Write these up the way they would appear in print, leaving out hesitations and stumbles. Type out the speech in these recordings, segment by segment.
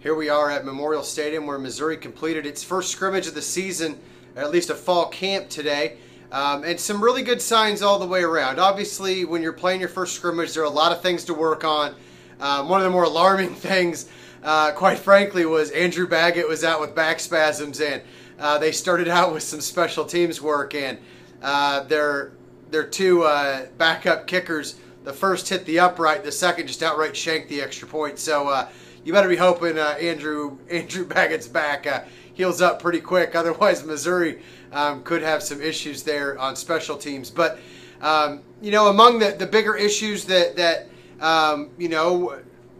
Here we are at Memorial Stadium where Missouri completed its first scrimmage of the season, or at least a fall camp today. And some really good signs all the way around. Obviously, when you're playing your first scrimmage, there are a lot of things to work on. One of the more alarming things, quite frankly, was Andrew Baggett was out with back spasms, and they started out with some special teams work, and their two backup kickers, the first hit the upright, the second just outright shanked the extra point. So you better be hoping Andrew Baggett's back heals up pretty quick. Otherwise, Missouri could have some issues there on special teams. But among the bigger issues that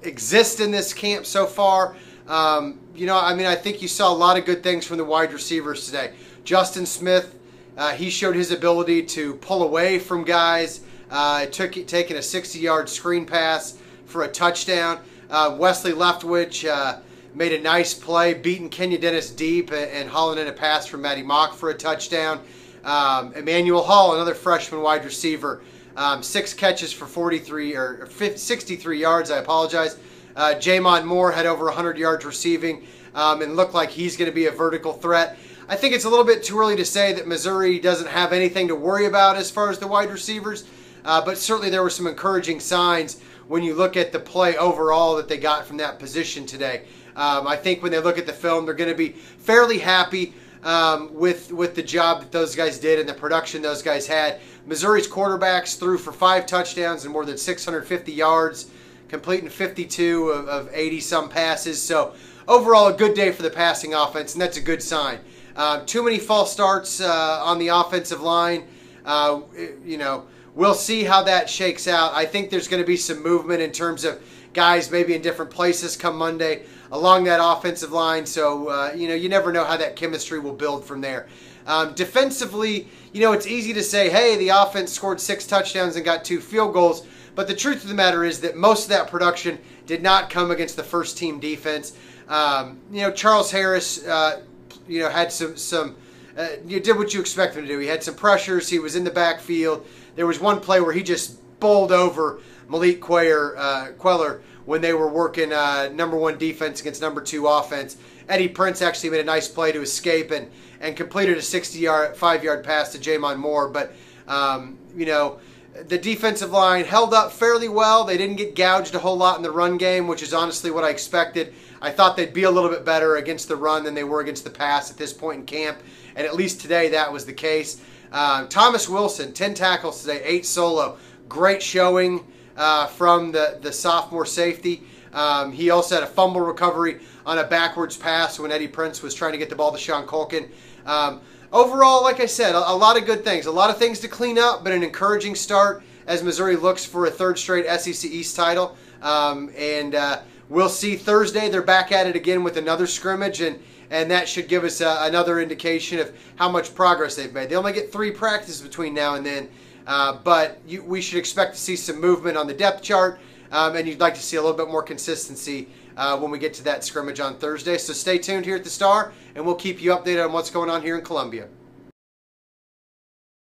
exist in this camp so far, I think you saw a lot of good things from the wide receivers today. Justin Smith, he showed his ability to pull away from guys, taking a 60-yard screen pass for a touchdown. Wesley Leftwich made a nice play, beating Kenya Dennis deep and hauling in a pass from Matty Mock for a touchdown. Emmanuel Hall, another freshman wide receiver, 6 catches for 63 yards. I apologize. Jamon Moore had over 100 yards receiving and looked like he's going to be a vertical threat. I think it's a little bit too early to say that Missouri doesn't have anything to worry about as far as the wide receivers, but certainly there were some encouraging signs when you look at the play overall that they got from that position today. I think when they look at the film, they're going to be fairly happy with the job that those guys did and the production those guys had. Missouri's quarterbacks threw for 5 touchdowns and more than 650 yards, completing 52 of 80-some passes. So overall, a good day for the passing offense, and that's a good sign. Too many false starts on the offensive line. We'll see how that shakes out. I think there's going to be some movement in terms of guys maybe in different places come Monday along that offensive line. So, you never know how that chemistry will build from there. Defensively, it's easy to say, hey, the offense scored 6 touchdowns and got 2 field goals. But the truth of the matter is that most of that production did not come against the first-team defense. Charles Harris, had some you did what you expect him to do. He had some pressures. He was in the backfield. There was one play where he just bowled over Malik Queller when they were working number 1 defense against number 2 offense. Eddie Prince actually made a nice play to escape and completed a 5-yard pass to Jamon Moore. But, the defensive line held up fairly well. They didn't get gouged a whole lot in the run game, which is honestly what I expected. I thought they'd be a little bit better against the run than they were against the pass at this point in camp. And at least today that was the case. Thomas Wilson, 10 tackles today, 8 solo. Great showing from the sophomore safety. He also had a fumble recovery on a backwards pass when Eddie Prince was trying to get the ball to Sean Culkin. Overall, like I said, a lot of good things. A lot of things to clean up, but an encouraging start as Missouri looks for a 3rd straight SEC East title. We'll see Thursday. They're back at it again with another scrimmage, and that should give us another indication of how much progress they've made. They only get 3 practices between now and then, but we should expect to see some movement on the depth chart, and you'd like to see a little bit more consistency when we get to that scrimmage on Thursday. So stay tuned here at the Star, and we'll keep you updated on what's going on here in Columbia.